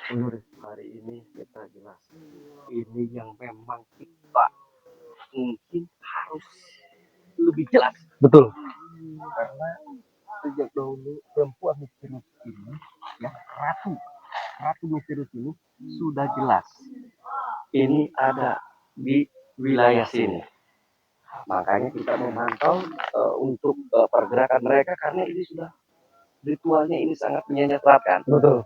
Hari ini kita jelas. Ini yang memang kita mungkin harus lebih jelas. Betul. Karena sejak dahulu perempuan misterius ini, ya ratu misterius ini sudah jelas. Ini ada di wilayah sini. Makanya kita memantau untuk pergerakan mereka karena ini sudah ritualnya ini sangat menyesalkan. Betul.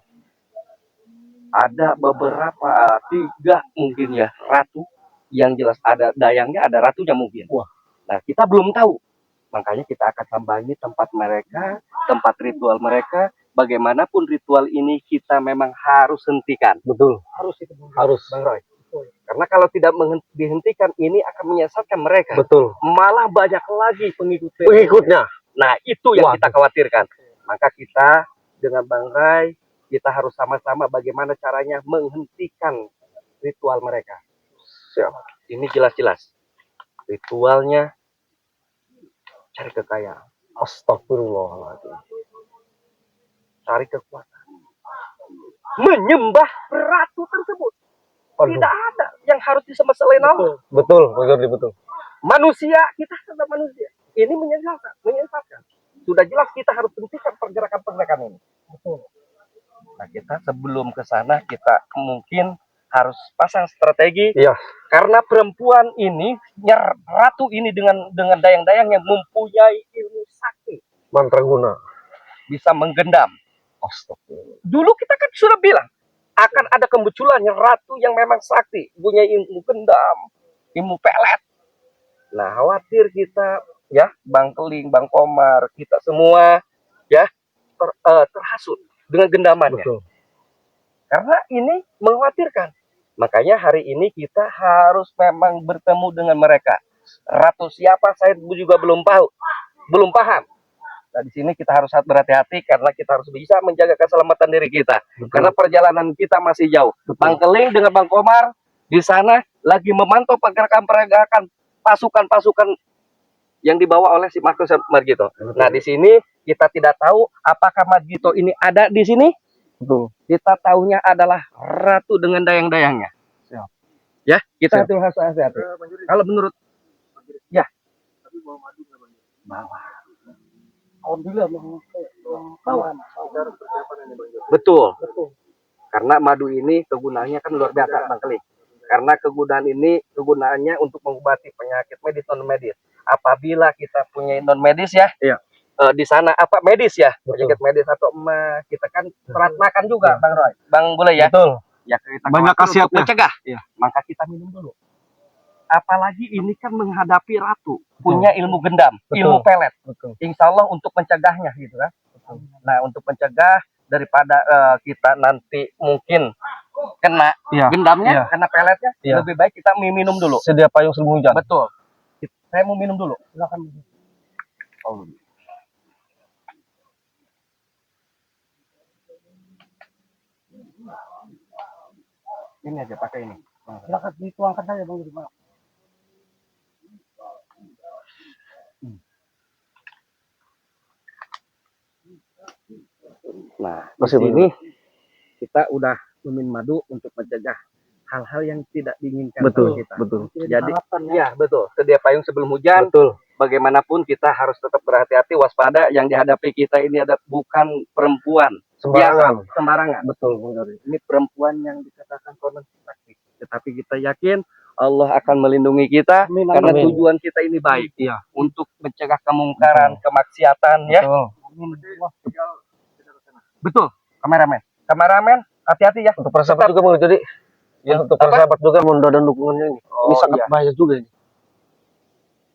Ada beberapa tiga mungkin ya ratu yang jelas ada dayangnya, ada ratunya mungkin. Wah. Nah kita belum tahu, makanya kita akan sambangi tempat mereka, tempat ritual mereka. Bagaimanapun ritual ini kita memang harus hentikan. Betul. Harus Bang Roy. Karena kalau tidak dihentikan ini akan menyesatkan mereka. Betul. Malah banyak lagi Pengikutnya. Nah itu yang Wah. kita khawatirkan. Maka kita dengan Bang Ray, kita harus sama-sama bagaimana caranya menghentikan ritual mereka. Siap. Ini jelas-jelas ritualnya cari kekayaan, Astagfirullahaladzim. cari kekuatan, menyembah ratu tersebut. Aduh. Tidak ada yang harus disembah selain Allah. Betul, betul. Manusia, kita adalah manusia. Ini menyesatkan. Sudah jelas kita harus hentikan pergerakan-pergerakan ini. Betul. Nah kita sebelum ke sana kita mungkin harus pasang strategi. Iya. Karena perempuan ini, ratu ini dengan dayang-dayang yang mempunyai ilmu sakti, Mantraguna. bisa menggendam. Astagfirullah. Dulu kita kan sudah bilang akan ada kemunculannya ratu yang memang sakti, punya ilmu gendam, ilmu pelet. Nah khawatir kita ya, Bang Keling, Bang Komar, kita semua ya terhasut dengan gendamannya. Betul. Karena ini mengkhawatirkan. Makanya hari ini kita harus memang bertemu dengan mereka. Ratu siapa saya juga belum paham. Nah, di sini kita harus berhati-hati karena kita harus bisa menjaga keselamatan diri kita. Betul. Karena perjalanan kita masih jauh. Betul. Bang Keling dengan Bang Komar di sana lagi memantau pergerakan pasukan-pasukan yang dibawa oleh si Markus Margito. Betul. Nah, di sini kita tidak tahu apakah Margito ini ada di sini. Betul. Kita tahunya adalah ratu dengan dayang-dayangnya. Siap. Ya, kita Siap. harus hati-hati. Kalau menurut ya, bawa. Alhamdulillah. Betul. Karena madu ini kegunaannya kan luar biasa, Bang Keling. Karena kegunaannya untuk mengobati penyakit medis non medis. Apabila kita punya non medis ya, iya. Di sana apa medis ya, Betul. penyakit medis atau emas, kita kan serat makan juga, Bang Roy, Bang Bule ya. Betul. Ya kita Banyak khasiatnya. mencegah. Iya. Maka kita minum dulu. Apalagi ini kan menghadapi ratu, punya ilmu gendam, Betul. ilmu pelet. Betul. Insya Allah untuk mencegahnya gitu kan. Betul. Nah untuk mencegah daripada kita nanti mungkin kena gendamnya, iya. kena peletnya, iya. lebih baik kita minum dulu. Sedia payung sebelum hujan. Betul. Saya mau minum dulu. Silakan. Oh. Ini aja pakai ini. Silakan dituangkan saja Bang. Nah, di sini kita udah minum madu untuk mencegah hal-hal yang tidak diinginkan Betul, kita. betul. Jadi, ya betul. Sedia payung sebelum hujan. Betul. Bagaimanapun kita harus tetap berhati-hati, waspada. Yang dihadapi kita ini ada bukan perempuan Sembarangan. biasa, sembarangan. Betul. Ini perempuan yang dikatakan konon sakti. Tetapi kita yakin Allah akan melindungi kita. Amin, karena amin. tujuan kita ini baik. Iya. Untuk mencegah kemungkaran, kemaksiatan. Betul. Ya. Betul. Kameramen, hati-hati ya. Untuk para sahabat juga mau jadi. Ya, untuk para sahabat juga mau dan dukungannya ini. Ini sangat bahaya juga ini.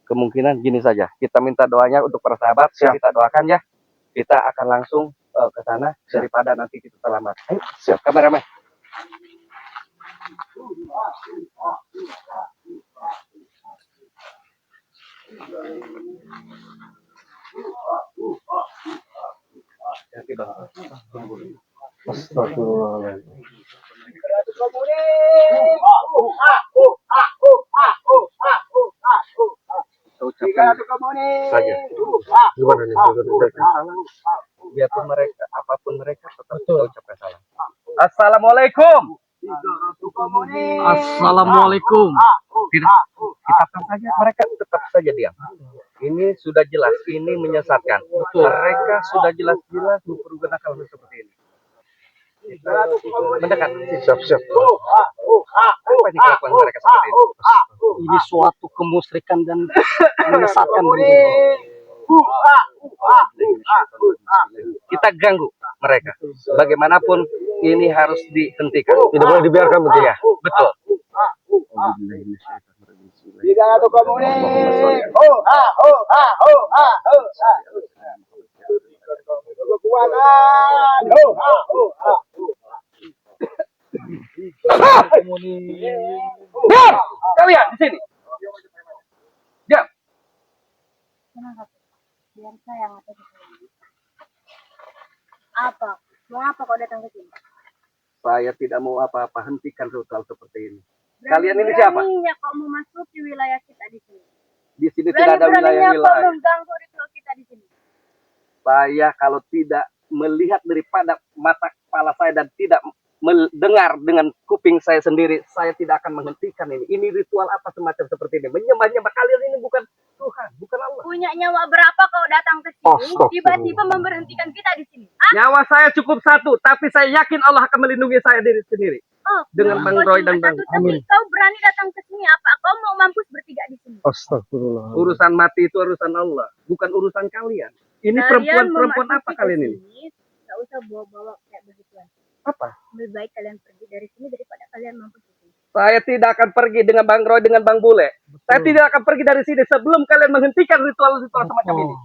Kemungkinan gini saja. Kita minta doanya untuk para sahabat. Siap. Kita doakan ya. Kita akan langsung ke sana daripada nanti kita terlambat. Ayo, siap. Kameramen. Astagfirullahaladzim. Ucapkan saja. Gimana nih? Biarpun mereka, apapun mereka tetap kita ucapkan salam. Assalamualaikum. Assalamualaikum. Tetapkan saja, mereka tetap saja diam. Ini sudah jelas, ini menyesatkan. Mereka sudah jelas-jelas mempergunakan hal seperti ini. Mendekat. Siap. Apa ini kelakuan mereka seperti ini? Ini suatu kemusyrikan dan menyesatkan begitu. Kita ganggu mereka. Bagaimanapun ini harus dihentikan. Tidak boleh dibiarkan betul Ya, betul. Diam! Kalian di sini. Diam. Biar saya yang ada di sini. Apa? Mau apa kau datang ke sini? Saya tidak mau apa-apa, hentikan ritual seperti ini. Kalian ini siapa? Beraninya kau memasuki wilayah kita di sini. Di sini tidak ada Beraninya kau wilayah-wilayah. mengganggu ritual kita di sini. Saya kalau tidak melihat daripada mata kepala saya dan tidak mendengar dengan kuping saya sendiri, saya tidak akan menghentikan ini. Ini ritual apa semacam seperti ini? Menyembah-nyembah kalian ini bukan Tuhan, bukan Allah. Punya nyawa berapa kau datang ke sini? Astagfirullah. Tiba-tiba memberhentikan kita di sini. Hah? Nyawa saya cukup satu, tapi saya yakin Allah akan melindungi saya diri sendiri. Oh, Dengan Bang kau Roy cuma dan Bang satu, tapi kau berani datang ke sini apa? Kau mau mampus bertiga di sini? Astagfirullah. Urusan mati itu urusan Allah, bukan urusan kalian. Ini perempuan-perempuan apa kalian ini? Gak usah bawa-bawa kayak begituan. Apa? Lebih baik kalian pergi dari sini daripada kalian mampus di sini. Saya tidak akan pergi dengan Bang Roy, dengan Bang Bule. Saya tidak akan pergi dari sini sebelum kalian menghentikan ritual-ritual semacam ini.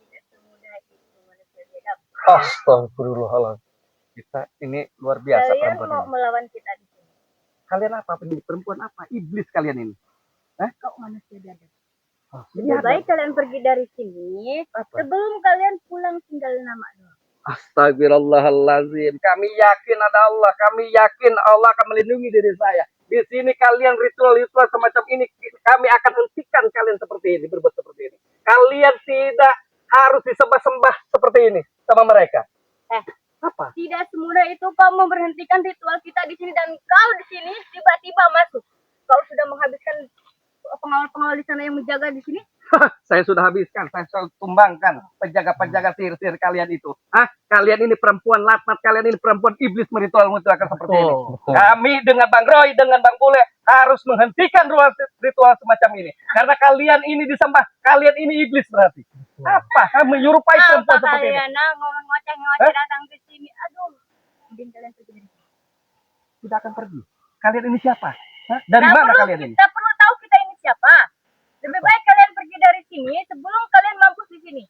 Tidak semudah itu manusia beda. Astagfirullahaladzim. Kita ini luar biasa Kalian perempuan mau ini. melawan kita di sini. Kalian apa? Perempuan apa? Iblis kalian ini. Kau manusia biadab. Ini Lebih ada. baik kalian pergi dari sini sebelum kalian pulang tinggal nama doang. Astagfirullahaladzim. Kami yakin ada Allah. Kami yakin Allah akan melindungi diri saya. Di sini kalian ritual-ritual semacam ini, kami akan hentikan kalian seperti ini, berbuat seperti ini. Kalian tidak harus disembah-sembah seperti ini sama mereka. Apa? Tidak semudah itu kau memberhentikan ritual kita di sini dan kau di sini tiba-tiba masuk. Kau sudah menghabiskan pengawal-pengawal di sana yang menjaga di sini. Saya sudah habiskan, saya sudah tumbangkan penjaga-penjaga sihir-sihir kalian itu. Kalian ini perempuan laknat, kalian ini perempuan iblis meritual-meritualkan seperti ini. Kami dengan Bang Roy, dengan Bang Bule harus menghentikan ritual semacam ini. Karena kalian ini disembah, kalian ini iblis berarti. Apa? Kamu menyerupai perempuan Apa seperti ini? kalian ngomong ngoceh-ngoceh datang ke sini? Aduh, mending kalian pergi dari sini. Tidak akan pergi. Kalian ini siapa? Dari Nggak mana perlu, kalian ini? kita perlu tahu kita ini siapa. Lebih baik kalian pergi dari sini sebelum kalian mampus di sini.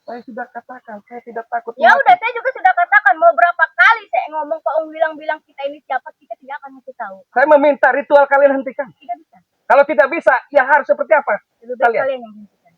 Saya sudah katakan, saya tidak takut. Ya udah, saya juga sudah katakan mau berapa kali saya ngomong kau bilang-bilang kita ini siapa, kita tidak akan ngasih tahu. Saya meminta ritual kalian hentikan. Tidak bisa. Kalau tidak bisa, ya harus seperti apa? Lebih baik Kalian. kalian yang hentikan.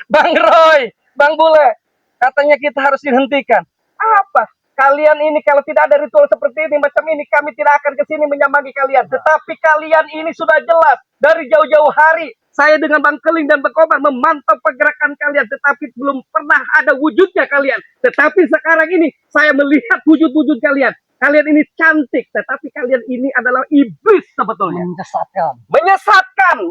Bang Roy, Bang Bule, katanya kita harus dihentikan. Apa? Kalian ini kalau tidak ada ritual seperti ini, macam ini, kami tidak akan ke sini menyambangi kalian. Tetapi kalian ini sudah jelas. Dari jauh-jauh hari, saya dengan Bang Keling dan Bang Komar memantau pergerakan kalian. Tetapi belum pernah ada wujudnya kalian. Tetapi sekarang ini, saya melihat wujud-wujud kalian. Kalian ini cantik, tetapi kalian ini adalah iblis sebetulnya.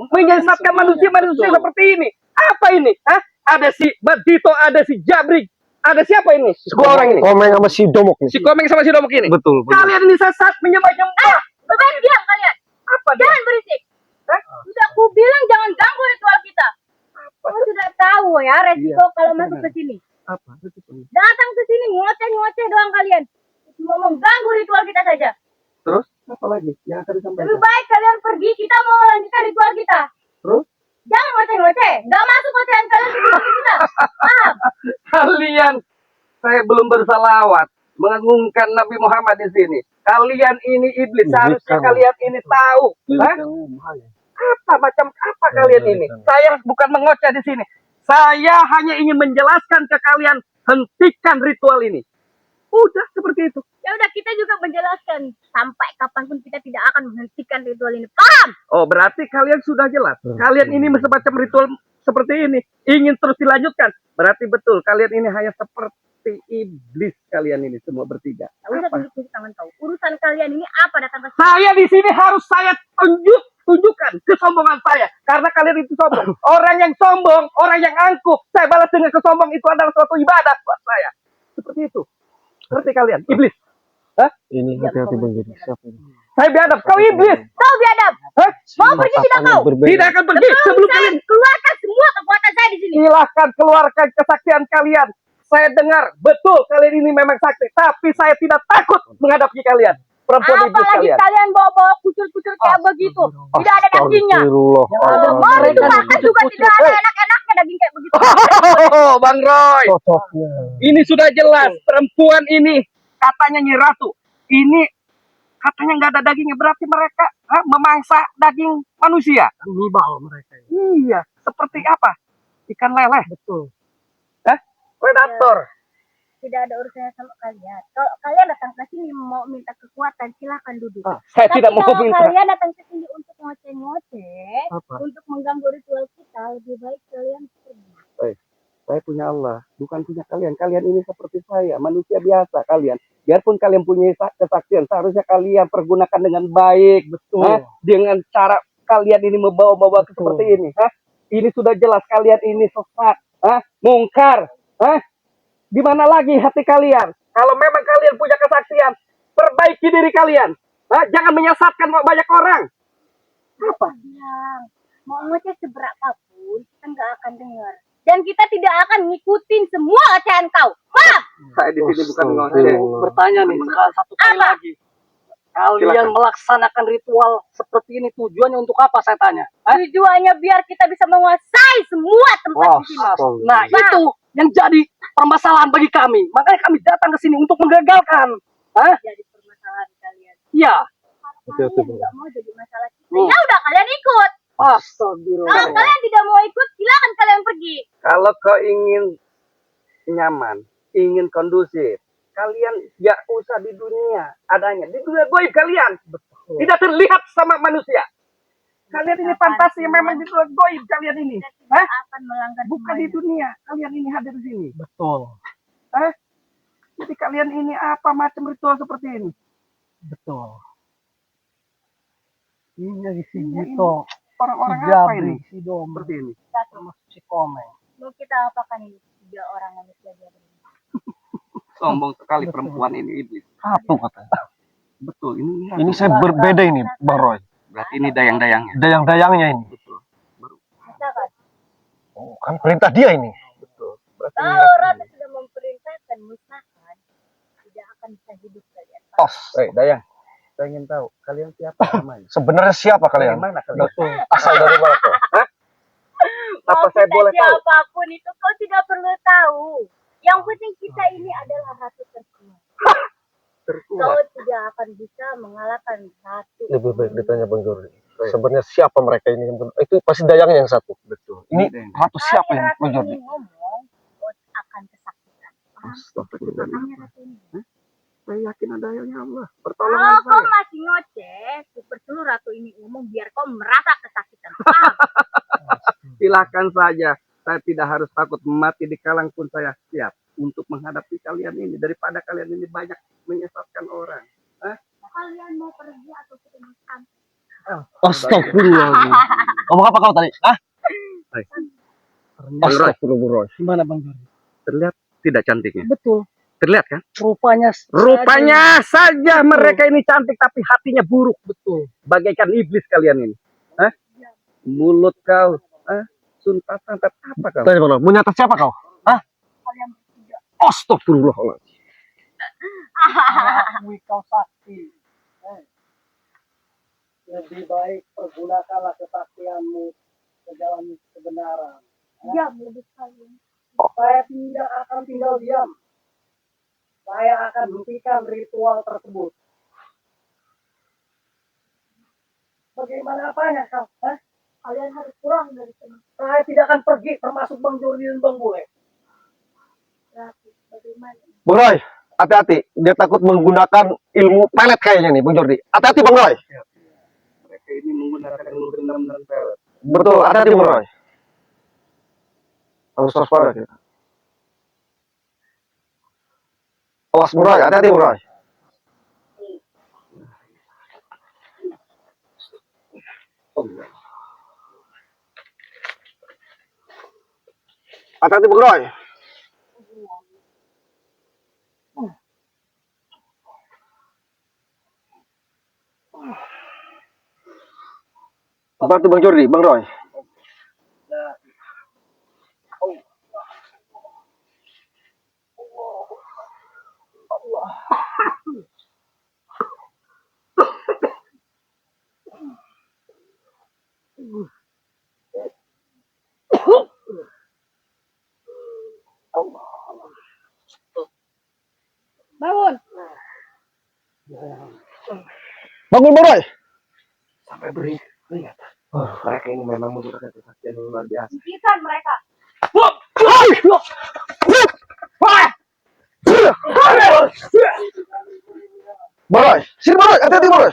Menyesatkan manusia-manusia seperti ini. Apa ini? Ada si Badito, ada si Jabrik, ada siapa ini? Dua orang ini. Komeng sama si Domok nih. Si Komeng sama si Domok ini. Betul. Kalian ini sesat menyembah-nyembah. Lebih baik diam kalian. Apa dia? Jangan berisik. Sudah aku bilang jangan ganggu ritual kita. Kau sudah tahu ya resiko kalau masuk ke sini. Apa? Datang ke sini ngoceh-ngoceh doang kalian. Cuma mengganggu ritual kita saja. Terus apa lagi yang akan Lebih disampaikan? baik kalian pergi, kita mau lanjutkan ritual kita. Terus Jangan ngoceh-ngoceh. Gak masuk ocehan kalian ke ritual kita. Paham? kalian, saya belum bersalawat mengagungkan Nabi Muhammad di sini. Kalian ini iblis, seharusnya kalian ini tahu. Apa macam apa kalian ini? Saya bukan mengoceh di sini. Saya hanya ingin menjelaskan ke kalian, hentikan ritual ini. Udah seperti itu. Ya udah, kita juga menjelaskan sampai kapanpun kita tidak akan menghentikan ritual ini. Paham? Oh, berarti kalian sudah jelas. Kalian ini semacam ritual seperti ini ingin terus dilanjutkan. Berarti betul kalian ini hanya seperti iblis. kalian ini semua bertiga? Udah tunjuk tangan kau. Urusan kalian ini apa datang ke sini? Saya di sini harus saya tunjukkan kesombongan saya karena kalian itu sombong. Orang yang sombong, orang yang angkuh, saya balas dengan kesombong itu adalah suatu ibadah buat saya. Seperti itu. Ngerti kalian? Iblis. Hah? Ini hati-hati Bang Jordi. Siapa ini? Saya biadab, kau iblis. Kau biadab. Hah? Mau pergi tidak kau? Tidak akan pergi sebelum Saya kalian. keluarkan semua kekuatan saya di sini. Silahkan keluarkan kesaksian kalian. Saya dengar betul kalian ini memang sakti, tapi saya tidak takut menghadapi kalian. Perempuan iblis Apalagi kalian. kalian bawa-bawa kucur-kucur kayak begitu. Tidak ada dagingnya. Mau dimakan juga tidak ada enak-enaknya daging kayak begitu. Oh, Bang Roy. Cocoknya. Ini sudah jelas perempuan ini katanya Nyi Ratu. Ini katanya nggak ada dagingnya, berarti mereka memangsa daging manusia. Kanibal mereka. Iya, seperti apa? Ikan leleh. Betul. Predator. Tidak ada urusannya sama kalian. Kalau kalian datang ke sini mau minta kekuatan, silahkan duduk. Saya Tapi tidak mau kalau minta. kalian datang ke sini untuk ngoceh-ngoceh, Apa? untuk mengganggu ritual kita, lebih baik kalian pergi. Saya punya Allah, bukan punya kalian. Kalian ini seperti saya, manusia biasa kalian. Biarpun kalian punya kesaksian, seharusnya kalian pergunakan dengan baik. Betul. Dengan cara kalian ini membawa-bawa seperti ini. Ini sudah jelas kalian ini sesat. Mungkar. Di mana lagi hati kalian? Kalau memang kalian punya kesaksian, perbaiki diri kalian. Jangan menyesatkan banyak orang. Apa? Yang mau ngoceh seberapa pun, kita nggak akan dengar. Dan kita tidak akan ngikutin semua ocehan kau. Maaf! Saya di sini bukan ngoceh. Bertanya nih, satu kali Apa? lagi. Kalian Silakan. melaksanakan ritual seperti ini tujuannya untuk apa saya tanya? Tujuannya biar kita bisa menguasai semua tempat di sini. Nah, itu yang jadi permasalahan bagi kami. Makanya kami datang ke sini untuk menggagalkan. Jadi permasalahan kalian. Iya. Kalian nggak mau jadi masalah kita. Ya udah kalian ikut. Astagfirullah. Kalau kalian tidak mau ikut, silakan kalian pergi. Kalau kau ingin nyaman, ingin kondusif, kalian gak usah di dunia adanya. Di dunia goib kalian. Tidak terlihat sama manusia. Kalian ini fantasi memang di dunia goib kalian ini. Kita tidak akan melanggar Bukan di semuanya. dunia. Kalian ini hadir di sini. Betul. Jadi kalian ini apa macam ritual seperti ini? Betul. Ini si Iya, Gito, Orang-orang si apa Jabri, ini? si Dom, Seperti ini. sama si Komeng. Mau kita apakan ini? 3 orang manusia dia berdua. Sombong sekali perempuan ini iblis. Satu katanya. Betul. Ini saya berbeda ini, Bang Roy. Berarti ini dayang-dayangnya. Dayang-dayangnya ini. Betul. Bisa kan? Oh, kan perintah dia ini. Betul. Berarti Kalau Ratu sudah memerintahkan musnahkan, tidak akan bisa hidup kalian. Tos. Dayang. Saya ingin tahu kalian siapa namanya? Sebenarnya siapa kalian? Mana kalian? Asal dari mana tuh? Apa Mau saya kita boleh tahu? siapapun itu kau tidak perlu tahu. Yang penting kita ini adalah ratu terkuat. Terkuat. Kau tidak akan bisa mengalahkan ratu. Lebih baik ditanya Bang Jordi. Sebenarnya siapa mereka ini? Itu pasti dayangnya yang satu. Betul. Ini ratu siapa ini, Ratu Bang Jordi? ini ngomong, kau akan kesakitan. Astagfirullah. Makanya ratu ini. Saya yakin adanya Allah. Kalau Pertolongan kau saya. masih ngoceh, super ratu ini ngomong biar kau merasa kesakitan. Paham? Silakan saja. Saya tidak harus takut mati di kalang pun saya siap untuk menghadapi kalian ini. Daripada kalian ini banyak menyesatkan orang. Kalian mau pergi atau ketemu kami? Astagfirullah. Ngomong apa kau tadi? Astagfirullah, Bang Roy. Gimana Bang Jordi? Terlihat tidak cantiknya. Betul. Terlihat kan? Rupanya Saja mereka ini cantik tapi hatinya buruk. betul. Bagaikan iblis kalian ini. Mulut kau. Suntat-suntat apa kau? Tanya Bang Roy, mau nyata siapa kau? Kalian bertiga. Astagfirullahaladzim. Akui kau sakti. Lebih baik pergunakanlah kesaktianmu ke jalan kebenaran. Diam lebih kalian. Saya tidak akan tinggal diam. Saya akan hentikan ritual tersebut. Bagaimana apanya kau? Kalian harus pulang dari sini. Saya tidak akan pergi, termasuk Bang Jordi dan Bang Bule. Ratu, bagaimana? Bang Roy, hati-hati. Dia takut menggunakan ilmu pelet kayaknya nih, Bang Jordi. Hati-hati Bang Roy. Mereka ini menggunakan ilmu dendam dan pelet. Betul, hati-hati Bang Roy. Harus waspada kita. Awas Bung Roy, hati-hati Bung Roy. Hati-hati Bung Roy. Bantu Bang Jordi, Bang Roy. Bangun. Bangun Bang Roy. Sampai beringat. Oh, mereka ini memang menggunakan kesaktian yang luar biasa. Hentikan mereka. Bang Roy, sini Bang Roy, hati-hati Bang Roy.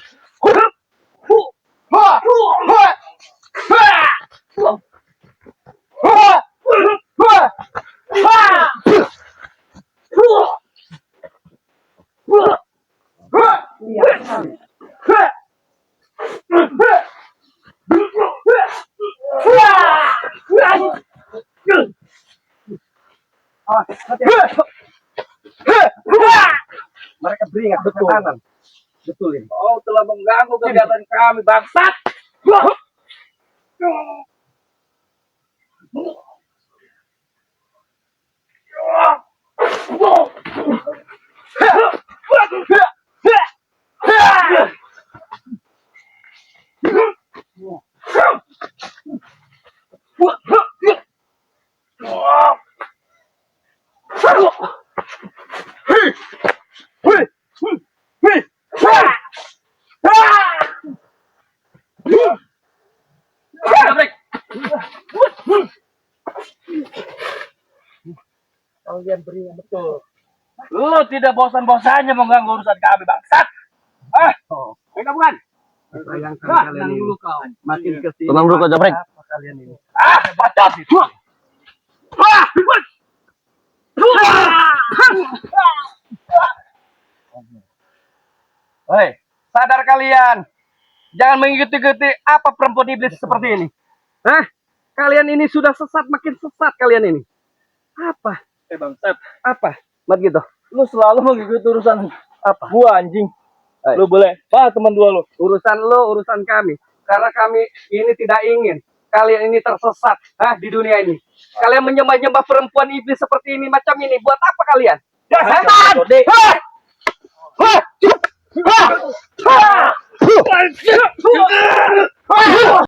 Mereka beringat betul. Betul ini. Kau telah mengganggu kegiatan kami, bangsat. Kalian beringat betul. Lu tidak bosan-bosannya mengganggu urusan kami, bangsat. Mereka bukan? Bayangkan Nah, kalian ini. dulu kau. Makin kesini. Tenang dulu kau Jabrek. Apa kalian ini? Bacot itu. Hei, sadar kalian. Jangan mengikuti-ikuti apa perempuan iblis seperti ini. Kalian ini sudah sesat, makin sesat kalian ini. Apa? Bangsat. Apa? Mat gitu. Lu selalu mengikuti urusan Apa? gua anjing. Hai. Lu boleh. Teman dua lu. Urusan lo, urusan kami. Karena kami ini tidak ingin kalian ini tersesat di dunia ini. Kalian menyembah-nyembah perempuan iblis seperti ini, macam ini. Buat apa kalian? Ya setan! Dode.